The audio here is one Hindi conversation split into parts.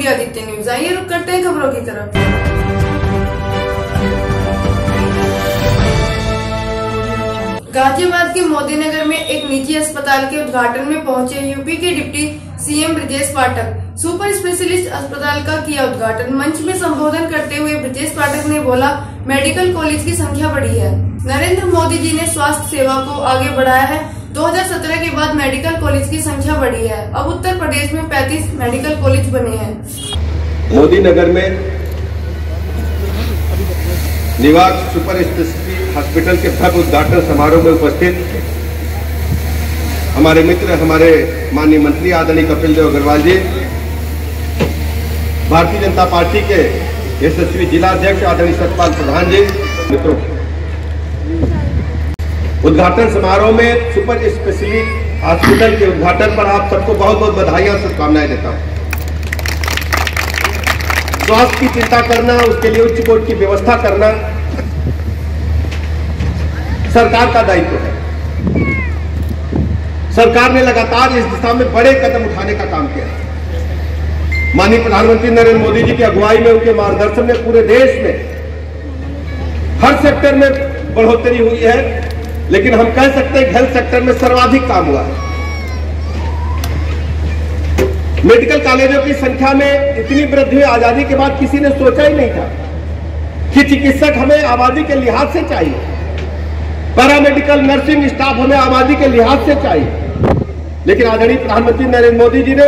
योगी आदित्य न्यूज। आइए रुक करते हैं खबरों की तरफ। गाजियाबाद के मोदी नगर में एक निजी अस्पताल के उद्घाटन में पहुंचे यूपी के deputy CM Brajesh Pathak. Super specialist अस्पताल का किया उद्घाटन। मंच में संबोधन करते हुए ब्रजेश पाठक ने बोला, मेडिकल कॉलेज की संख्या बढ़ी है। नरेंद्र मोदी जी ने स्वास्थ्य सेवा को आगे बढ़ाया है। 2017 के बाद मेडिकल कॉलेज की संख्या बढ़ी है। अब उत्तर प्रदेश में 35 मेडिकल कॉलेज बने हैं। मोदी नगर में निवास सुपर स्पेशलिटी हॉस्पिटल के भव्य उद्घाटन समारोह में उपस्थित हमारे मित्र, हमारे माननीय मंत्री आदरणीय कपिल देव अग्रवाल जी, भारतीय जनता पार्टी के यशस्वी जिला अध्यक्ष आदरणीय सतपाल प्रधान जी, मित्रों, उद्घाटन समारोह में सुपर स्पेशलिटी हॉस्पिटल के उद्घाटन पर आप सबको बहुत बहुत बधाइयां, शुभकामनाएं देता हूं। स्वास्थ्य की चिंता करना, उसके लिए उच्च कोटि की व्यवस्था करना सरकार का दायित्व है। सरकार ने लगातार इस दिशा में बड़े कदम उठाने का काम किया है। माननीय प्रधानमंत्री नरेंद्र मोदी जी की अगुवाई में, उनके मार्गदर्शन में पूरे देश में हर सेक्टर में बढ़ोतरी हुई है, लेकिन हम कह सकते हैं हेल्थ सेक्टर में सर्वाधिक काम हुआ है। मेडिकल कॉलेजों की संख्या में इतनी वृद्धि हुई, आजादी के बाद किसी ने सोचा ही नहीं था कि चिकित्सक हमें आबादी के लिहाज से चाहिए, पैरामेडिकल नर्सिंग स्टाफ हमें आबादी के लिहाज से चाहिए। लेकिन आदरणीय प्रधानमंत्री नरेंद्र मोदी जी ने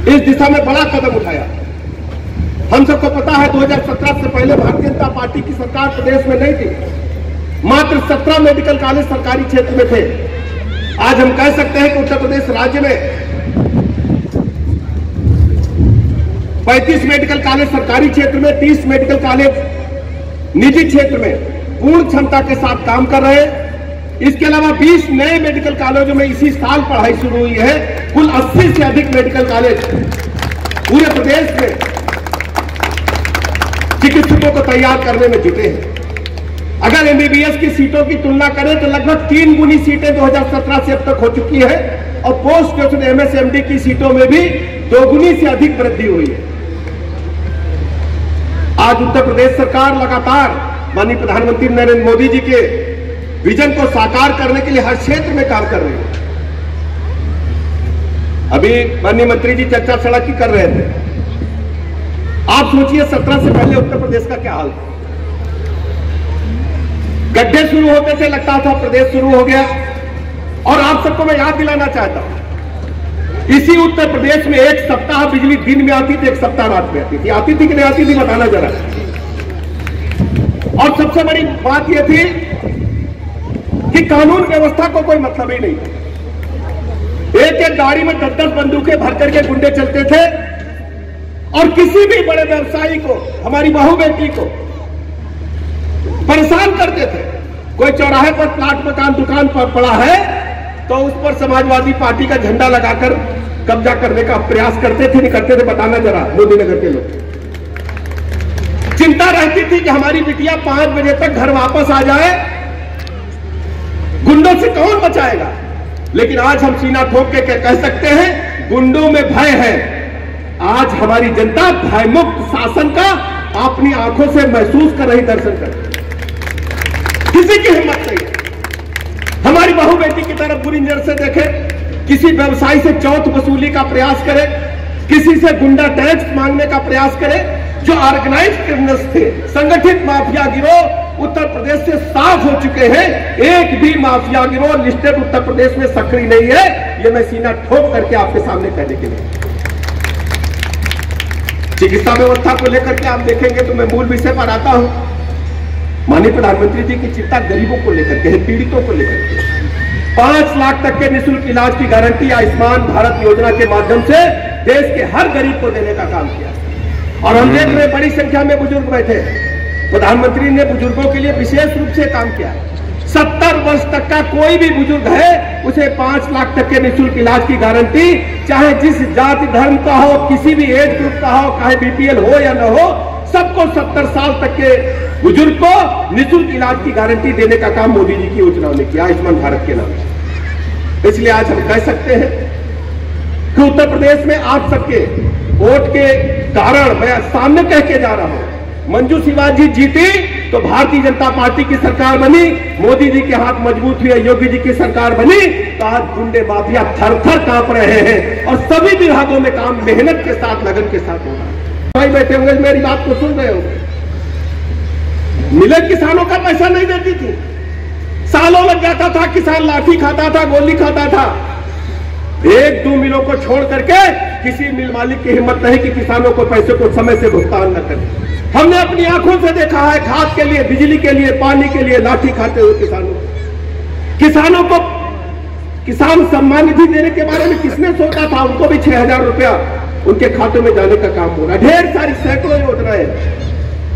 इस दिशा में बड़ा कदम उठाया। हम सबको पता है 2017 से पहले भारतीय जनता पार्टी की सरकार प्रदेश में नहीं थी। मात्र 17 मेडिकल कॉलेज सरकारी क्षेत्र में थे। आज हम कह सकते हैं कि उत्तर प्रदेश राज्य में 35 मेडिकल कॉलेज सरकारी क्षेत्र में, 30 मेडिकल कॉलेज निजी क्षेत्र में पूर्ण क्षमता के साथ काम कर रहे हैं। इसके अलावा 20 नए मेडिकल कॉलेजों में इसी साल पढ़ाई शुरू हुई है। कुल 80 से अधिक मेडिकल कॉलेज पूरे प्रदेश में चिकित्सकों को तैयार करने में जुटे हैं। अगर एमबीबीएस की सीटों की तुलना करें तो लगभग 3 गुनी सीटें 2017 से अब तक हो चुकी है और पोस्ट ग्रेजुएट एमएसएमडी की सीटों में भी 2 गुनी से अधिक वृद्धि हुई है। आज उत्तर प्रदेश सरकार लगातार माननीय प्रधानमंत्री नरेंद्र मोदी जी के विजन को साकार करने के लिए हर क्षेत्र में काम कर रही है। अभी माननीय मंत्री जी चर्चा सड़क की कर रहे थे। आप सोचिए 17 से पहले उत्तर प्रदेश का क्या हाल था। गड्ढे शुरू होते थे, लगता था प्रदेश शुरू हो गया। और आप सबको मैं याद दिलाना चाहता हूं, इसी उत्तर प्रदेश में एक सप्ताह बिजली दिन में आती थी, एक सप्ताह रात में आती थी। आती थी कि नहीं आती थी, बताना जरा। और सबसे बड़ी बात यह थी कि कानून व्यवस्था को कोई मतलब ही नहीं था। एक एक गाड़ी में 10-10 बंदूकें भर करके गुंडे चलते थे और किसी भी बड़े व्यवसायी को, हमारी बहू बेटी को परेशान करते थे। कोई चौराहे पर प्लाट मकान दुकान पर पड़ा है तो उस पर समाजवादी पार्टी का झंडा लगाकर कब्जा करने का प्रयास करते थे, नहीं करते थे, बताना जरा मोदी नगर के लोग। चिंता रहती थी कि हमारी बिटिया 5 बजे तक घर वापस आ जाए, गुंडों से कौन बचाएगा। लेकिन आज हम सीना ठोक के कह सकते हैं, गुंडों में भय है। आज हमारी जनता भयमुक्त शासन का अपनी आंखों से महसूस कर रही, दर्शन कर रही। किसी की हिम्मत नहीं है हमारी बहू बेटी की तरफ बुरी नजर से देखे, किसी व्यवसायी से चौथ वसूली का प्रयास करे, किसी से गुंडा टैक्स मांगने का प्रयास करे। जो ऑर्गेनाइज्ड क्रिमिनल्स थे, संगठित माफिया गिरोह उत्तर प्रदेश से साफ हो चुके हैं। एक भी माफिया गिरोह लिस्टेड उत्तर प्रदेश में सक्रिय नहीं है। ये मैं सीना ठोक करके आपके सामने कहने के लिए। चिकित्सा व्यवस्था को लेकर के आप देखेंगे तो मैं मूल विषय पर आता हूं। माननीय प्रधानमंत्री जी की चिंता गरीबों को लेकर के है, पीड़ितों को लेकर के। 5 लाख तक के निःशुल्क इलाज की गारंटी आयुष्मान भारत योजना के माध्यम से देश के हर गरीब को देने का काम किया। और हम देख रहे बड़ी संख्या में बुजुर्ग बैठे। प्रधानमंत्री ने बुजुर्गों के लिए विशेष रूप से काम किया। 70 वर्ष तक का कोई भी बुजुर्ग है, उसे 5 लाख तक के निःशुल्क इलाज की गारंटी, चाहे जिस जाति धर्म का हो, किसी भी एज ग्रुप का हो, चाहे बीपीएल हो या न हो, सबको 70 साल तक के बुजुर्ग को निःशुल्क इलाज की गारंटी देने का काम मोदी जी की योजनाओं ने किया, आयुष्मान भारत के नाम से। इसलिए आज हम कह सकते हैं कि उत्तर प्रदेश में आप सबके वोट के कारण मैं सामने कह के जा रहा हूं, मंजू शिवाजी जीती तो भारतीय जनता पार्टी की सरकार बनी, मोदी जी के हाथ मजबूत हुए, योगी जी की सरकार बनी तो आज गुंडे माफिया थर थर कांप रहे हैं और सभी विभागों में काम मेहनत के साथ, लगन के साथ हो रहा है। भाई बैठे होंगे मेरी बात को सुन रहे हो। मिले किसानों का पैसा नहीं देती थी, सालों लग जाता था, किसान लाठी खाता था, गोली खाता था। एक दो मिलों को छोड़ करके किसी मिल मालिक की हिम्मत नहीं कि किसानों को पैसे को समय से भुगतान न करे। हमने अपनी आंखों से देखा है, खाद के लिए, बिजली के लिए, पानी के लिए लाठी खाते हुए किसानों को किसान सम्मान निधि देने के बारे में किसने सोचा था? उनको भी 6,000 रुपया उनके खातों में जाने का काम हो रहा है। ढेर सारी सैकड़ों योजनाएं,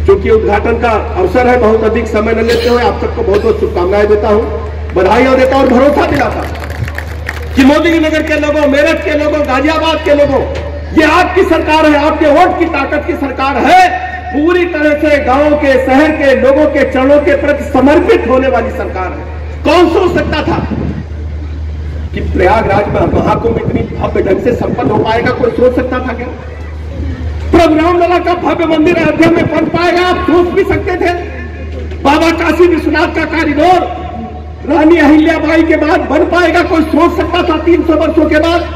क्योंकि उद्घाटन का अवसर है, बहुत अधिक समय न लेते हुए आप सबको बहुत बहुत शुभकामनाएं देता हूं, बधाइयां देता और भरोसा दिलाता कि मोदी नगर के लोगों, मेरठ के लोगों, गाजियाबाद के लोगों, ये आपकी सरकार है, आपके वोट की ताकत की सरकार है। पूरी तरह से गांव के, शहर के लोगों के चरणों के प्रति समर्पित होने वाली सरकार है। कौन सोच सकता था कि प्रयागराज में महाकुंभ इतनी भव्य ढंग से संपन्न हो पाएगा? कोई सोच सकता था क्या? प्रभु रामलला का भव्य मंदिर अयोध्या में बन पाएगा? आप सोच भी सकते थे? बाबा काशी विश्वनाथ का कॉरिडोर रानी अहिल्याबाई के बाद बन पाएगा? कोई सोच सकता था 300 वर्षों के बाद?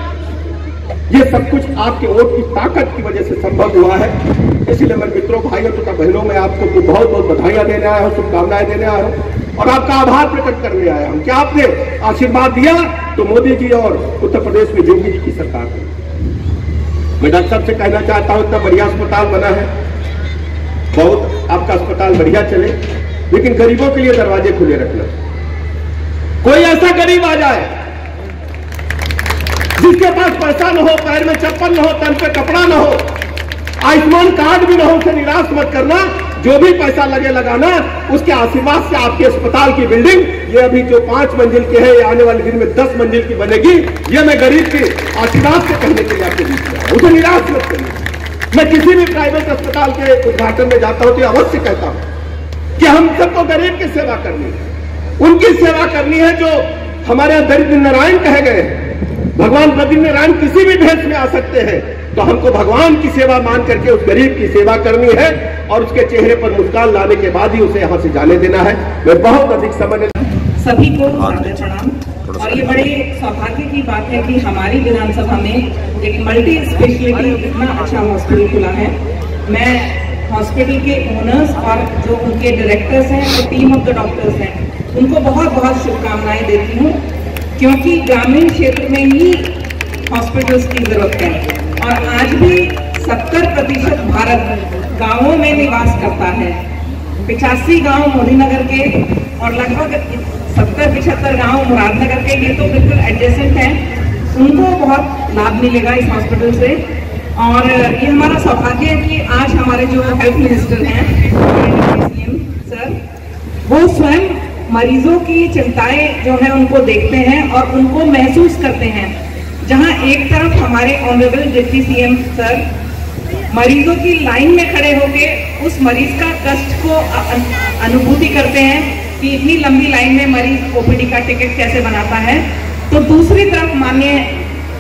ये सब कुछ आपके वोट की ताकत की वजह से संभव हुआ है। इसलिए मैं मित्रों, भाइयों तथा बहनों में आपको बहुत बहुत बधाइयां देने आया हूं, शुभकामनाएं देने आया हूं और आपका आभार प्रकट करने आया हूं कि आपने आशीर्वाद दिया तो मोदी जी और उत्तर प्रदेश में योगी जी की सरकार है। मैं डॉक्टर साहब से कहना चाहता हूं, इतना बढ़िया अस्पताल बना है, बहुत आपका अस्पताल बढ़िया चले, लेकिन गरीबों के लिए दरवाजे खुले रखना। कोई ऐसा गरीब आ जाए जिसके पास पैसा न हो, पैर में चप्पल न हो, तन पे कपड़ा न हो, आयुष्मान कार्ड भी न हो, उसे निराश मत करना। जो भी पैसा लगे लगाना, उसके आशीर्वाद से आपके अस्पताल की बिल्डिंग, ये अभी जो 5 मंजिल की है, ये आने वाले दिन में 10 मंजिल की बनेगी। ये मैं गरीब के आशीर्वाद से कहने के लिए आपके बीच में आया, उसे निराश मत करिए। मैं किसी भी प्राइवेट अस्पताल के उद्घाटन में जाता हूं तो अवश्य कहता हूं कि हम सबको गरीब की सेवा करनी है, उनकी सेवा करनी है जो हमारे यहाँ दरिद्र नारायण कहे गए हैं। भगवान दरिद्र नारायण किसी भी भेष में आ सकते हैं, तो हमको भगवान की सेवा मान करके उस गरीब की सेवा करनी है और उसके चेहरे पर मुस्कान लाने के बाद ही उसे यहाँ से जाने देना है। मैं बहुत अधिक समय सभी को प्रणाम। और ये बड़े सौभाग्य की बात है कि हमारी विधानसभा में एक मल्टी स्पेशलिटी इतना अच्छा हॉस्पिटल खुला है। मैं हॉस्पिटल के ओनर्स और जो उनके डायरेक्टर्स हैं और टीम ऑफ द डॉक्टर्स हैं, उनको बहुत बहुत शुभकामनाएं देती हूँ, क्योंकि ग्रामीण क्षेत्र में ही हॉस्पिटल्स की जरूरत है और आज भी 70% भारत गांवों में निवास करता है। 85 गांव मोदी नगर के और लगभग 70-75 गांव मुरादनगर के, ये तो बिल्कुल एडजेसेंट हैं, उनको बहुत लाभ मिलेगा इस हॉस्पिटल से। और ये हमारा सौभाग्य है कि आज हमारे जो हेल्थ मिनिस्टर हैं सीएम सर, वो स्वयं मरीजों की चिंताएं जो है उनको देखते हैं और उनको महसूस करते हैं। जहां एक तरफ हमारे ऑनरेबल डिप्टी सीएम सर मरीजों की लाइन में खड़े होकर उस मरीज का कष्ट को अनुभूति करते हैं कि इतनी लंबी लाइन में मरीज ओपीडी का टिकट कैसे बनाता है, तो दूसरी तरफ माननीय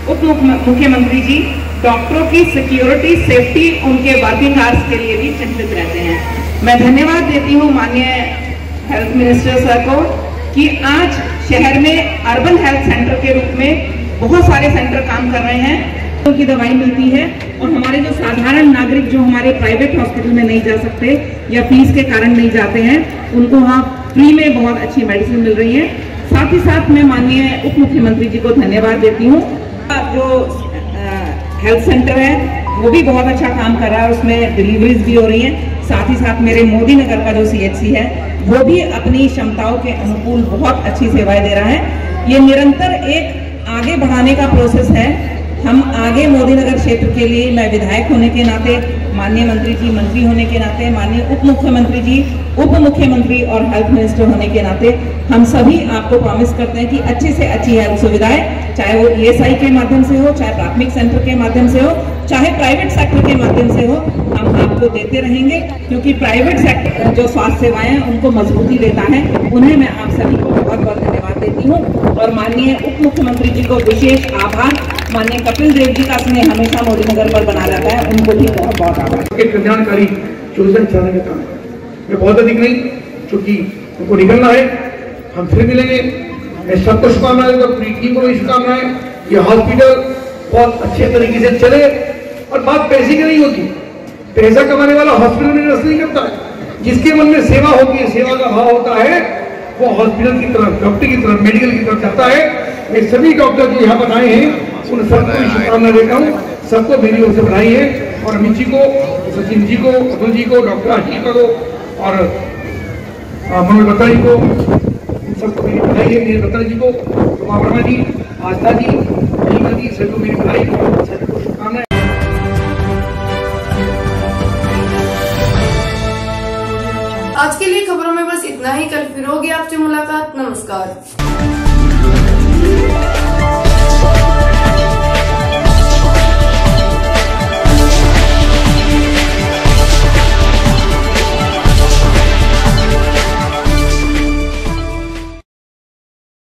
उप मुख्यमंत्री जी डॉक्टरों की सिक्योरिटी, सेफ्टी, उनके वर्किंग आवर्स के लिए भी चिंतित रहते हैं। मैं धन्यवाद देती हूँ माननीय हेल्थ मिनिस्टर सर को कि आज शहर में अर्बन हेल्थ सेंटर के रूप में बहुत सारे सेंटर काम कर रहे हैं, उनकी दवाई मिलती है और हमारे जो साधारण नागरिक जो हमारे प्राइवेट हॉस्पिटल में नहीं जा सकते या फीस के कारण नहीं जाते हैं, उनको वहाँ फ्री में बहुत अच्छी मेडिसिन मिल रही है। साथ ही साथ मैं माननीय उप मुख्यमंत्री जी को धन्यवाद देती हूँ। जो हेल्थ सेंटर है वो भी बहुत अच्छा काम कर रहा है, उसमें डिलीवरीज भी हो रही हैं। साथ ही साथ मेरे मोदी नगर का जो CHC है वो भी अपनी क्षमताओं के अनुकूल बहुत अच्छी सेवाएं दे रहा है। ये निरंतर एक आगे बढ़ाने का प्रोसेस है। हम आगे मोदी नगर क्षेत्र के लिए, मैं विधायक होने के नाते, माननीय मंत्री जी मंत्री होने के नाते, माननीय उप मुख्यमंत्री जी उप मुख्यमंत्री और हेल्थ मिनिस्टर होने के नाते, हम सभी आपको प्रॉमिस करते हैं कि अच्छी से अच्छी हेल्थ सुविधाएं, चाहे वो ESI के माध्यम से हो, चाहे प्राथमिक सेंटर के माध्यम से हो, चाहे प्राइवेट सेक्टर के माध्यम से हो, हम आपको देते रहेंगे। क्योंकि प्राइवेट सेक्टर जो स्वास्थ्य सेवाएं हैं उनको मजबूती देता है। उन्हें मैं आप सभी को बहुत बहुत धन्यवाद देती हूँ और माननीय उप मुख्यमंत्री जी को विशेष आभार माननीय कपिल देव जी का स्नेह हमेशा मोदी नगर पर बना रहता है, उनको भी बहुत बहुत आभार। कल्याणकारी योजना चलाने का काम मैं बहुत अधिक नहीं, क्योंकि उनको निकलना है, हम फिर मिलेंगे। मैं सबको शुभकामनाएं दूंगा, पूरी टीम को भी शुभकामनाएं। ये हॉस्पिटल बहुत अच्छे तरीके से चले और बात पैसे की नहीं होती, पैसा कमाने वाला हॉस्पिटल में इन्वेस्ट नहीं करता है। जिसके मन में सेवा होती है, सेवा का भाव होता है, वो हॉस्पिटल की तरफ, डॉक्टर की तरफ, मेडिकल की तरफ जाता है। मैं सभी डॉक्टर जो यहाँ पर आए हैं उन सबको शुभकामना देता हूँ, सबको मेरी ओर से बधाई है। और अमित जी को, सचिन जी को, अतुल जी को, डॉक्टर आशीष को और मनोज बत्रा जी को, सबको मेरी बधाई है। मेरे बत्रा जी को, उमा वर्मा जी, आस्था जी, जी सबको मेरी बधाई, सबको शुभकामनाएं। आज के लिए खबरों में बस इतना ही। कल फिर होगी आपसे मुलाकात। नमस्कार।